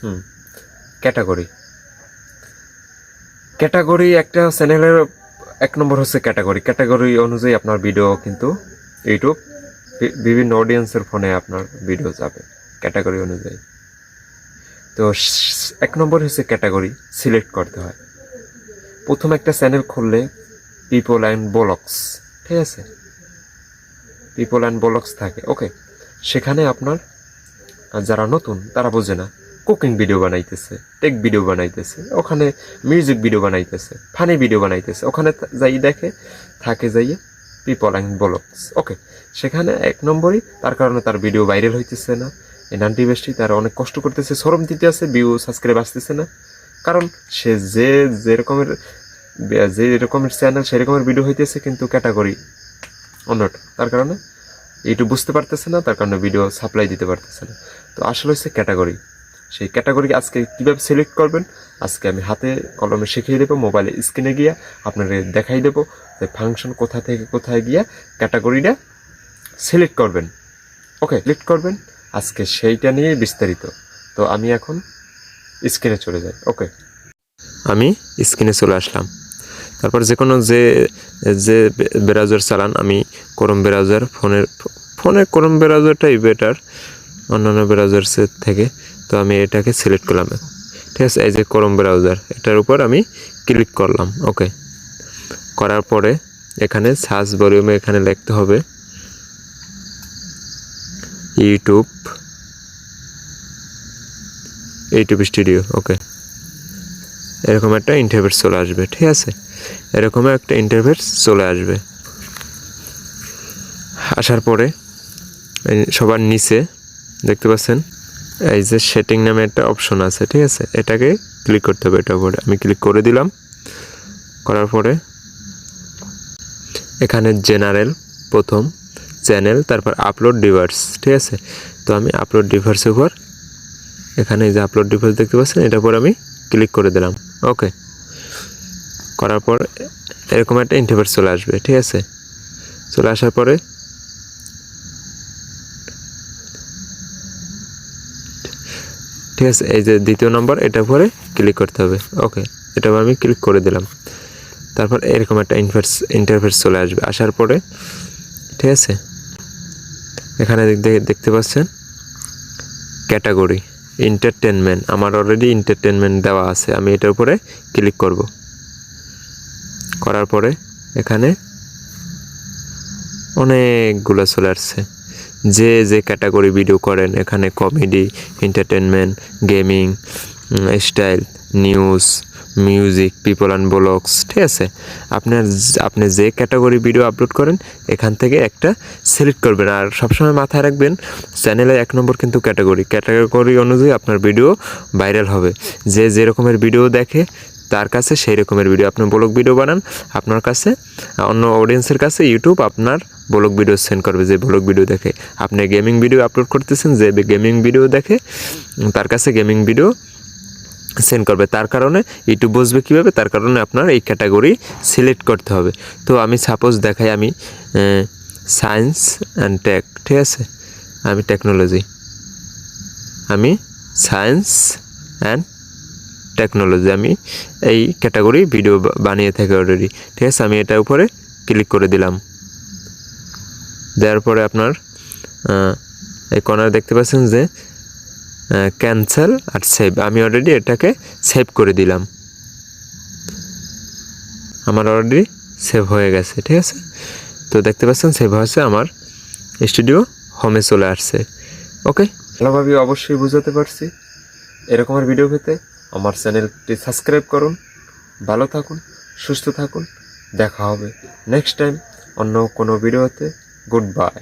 হুম category category একটা চ্যানেলের এক নম্বর হচ্ছে ক্যাটাগরি অনুযায়ী আপনার ভিডিও কিন্তু ইউটিউব বিভিন্ন অডিয়েন্সের ফোনে আপনার ভিডিও যাবে ক্যাটাগরি অনুযায়ী। তো এক নম্বর হচ্ছে ক্যাটাগরি সিলেক্ট করতে হয়। প্রথম একটা চ্যানেল খুললে পিপল অ্যান্ড ব্লগস, ঠিক আছে, পিপল অ্যান্ড ব্লগস থাকে, ওকে। সেখানে আপনার যারা নতুন তারা বোঝে না, কুকিং ভিডিও বানাইতেছে, টেক ভিডিও বানাইতেছে, ওখানে মিউজিক ভিডিও বানাইতেছে, ফানি ভিডিও বানাইতেছে, ওখানে যাই দেখে থাকে যাইয়ে পিপল অ্যান্ড ব্লগস, ওকে। সেখানে এক নম্বরই তার কারণে তার ভিডিও ভাইরাল হইতেছে না, এই নানটি বেশি তারা অনেক কষ্ট করতেছে, শ্রম দিতে আছে, ভিউ সাবস্ক্রাইব আসতেছে না, কারণ সে যে রকমের চ্যানেল সেরকমের ভিডিও হইতেছে, কিন্তু ক্যাটাগরি অন্যটা, তার কারণে ইউটিউব বুঝতে পারতেছে না, তার কারণে ভিডিও সাপ্লাই দিতে পারতেছে না। তো আসলে হচ্ছে ক্যাটাগরি, সেই ক্যাটাগরি আজকে কীভাবে সিলেক্ট করবেন আজকে আমি হাতে কলমে শিখিয়ে দেবো, মোবাইলে স্ক্রিনে গিয়া আপনাকে দেখাই দেবো যে ফাংশন কোথা থেকে কোথায় গিয়া ক্যাটাগরিটা সিলেক্ট করবেন, ওকে, সিলেক্ট করবেন আজকে সেইটা নিয়ে বিস্তারিত। তো আমি এখন স্ক্রিনে চলে যাই, ওকে, আমি স্ক্রিনে চলে আসলাম। তারপর যে কোনো যে ব্রাউজার চালান, আমি ক্রোম ব্রাউজার, ফোনে ক্রোম ব্রাউজারটাই বেটার অন্যান্য ব্রাউজার্সের থেকে। তো আমি এটাকে সিলেক্ট করলাম, ঠিক আছে, এই যে ক্রোম ব্রাউজার, এটার উপর আমি ক্লিক করলাম, ওকে। করার পরে এখানে সার্চ ভলিউমে এখানে লিখতে হবে ইউটিউব স্টুডিও, ওকে। এরকম একটা ইন্টারফেস চলে আসবে, ঠিক আছে, এরকম একটা ইন্টারফেস চলে আসবে। আসার পরে সবার নিচে দেখতে পাচ্ছেন এই যে সেটিং নামে একটা অপশন আছে, ঠিক আছে, এটাকে ক্লিক করতে হবে, এটার উপরে আমি ক্লিক করে দিলাম। করার পরে এখানে জেনারেল প্রথম চ্যানেল, তারপর আপলোড ডিভাইস, ঠিক আছে। তো আমি আপলোড ডিভাইসের উপর এখানে যে আপলোড ডিভাইস দেখতে পাচ্ছেন এটার উপর আমি ক্লিক করে দিলাম, ওকে। করার পর এরকম একটা ইন্টারফেস চলে আসবে, ঠিক আছে। চলে আসার পরে ঠিক আছে, এই যে দ্বিতীয় নম্বর এটার উপরে ক্লিক করতে হবে, ওকে, এটা আমি ক্লিক করে দিলাম। তারপর এরকম একটা ইন্টারফেস চলে আসবে। আসার পরে ঠিক আছে, এখানে দেখতে পাচ্ছেন ক্যাটাগরি এন্টারটেনমেন্ট, আমার অলরেডি এন্টারটেনমেন্ট দেওয়া আছে, আমি এটার উপরে ক্লিক করব। করার পরে এখানে অনেকগুলো চলে আসছে, যে ক্যাটাগরি ভিডিও করেন, এখানে comedy, entertainment, gaming, style, news, music, people and blogs, ঠিক আছে। আপনি যে ক্যাটাগরি ভিডিও আপলোড করেন এখান থেকে একটা সিলেক্ট করবেন। আর সবসময় মাথায় রাখবেন চ্যানেলে এক নম্বর কিন্তু ক্যাটাগরি অনুযায়ী আপনার ভিডিও ভাইরাল হবে। যে রকমের ভিডিও দেখে তার কাছে সেই রকমের ভিডিও, আপনি ব্লগ ভিডিও বানান, আপনার কাছে অন্য অডিয়েন্সের কাছে ইউটিউব আপনার ব্লগ ভিডিও সেন্ড করবে, যে ব্লগ ভিডিও দেখে। আপনি গেমিং ভিডিও আপলোড করতেছেন, যে গেমিং ভিডিও দেখে তার কাছে গেমিং ভিডিও সেন্ড করবে। তার কারণে ইউটিউব বুঝবে কীভাবে, তার কারণে আপনার এই ক্যাটাগরি সিলেক্ট করতে হবে। তো আমি সাপোজ দেখাই, আমি সায়েন্স অ্যান্ড টেক, ঠিক আছে, আমি টেকনোলজি, আমি সায়েন্স অ্যান্ড টেকনোলজি, আমি এই ক্যাটাগরি ভিডিও বানিয়ে থাকি অলরেডি, ঠিক আছে। আমি এটার উপরে ক্লিক করে দিলাম। দেওয়ার পরে আপনার এই কর্নার দেখতে পাচ্ছেন যে ক্যান্সেল আর সেভ, আমি অলরেডি এটাকে সেভ করে দিলাম, আমার অলরেডি সেভ হয়ে গেছে, ঠিক আছে। তো দেখতে পাচ্ছেন সেভ হয়েছে, আমার স্টুডিও হোমে চলে আসছে, ওকে। ভালোভাবে অবশ্যই বুঝাতে পারছি। এরকমের ভিডিও পেতে আমার চ্যানেলটি সাবস্ক্রাইব করুন। ভালো থাকুন, সুস্থ থাকুন, দেখা হবে নেক্সট টাইম অন্য কোনো ভিডিওতে। Good bye.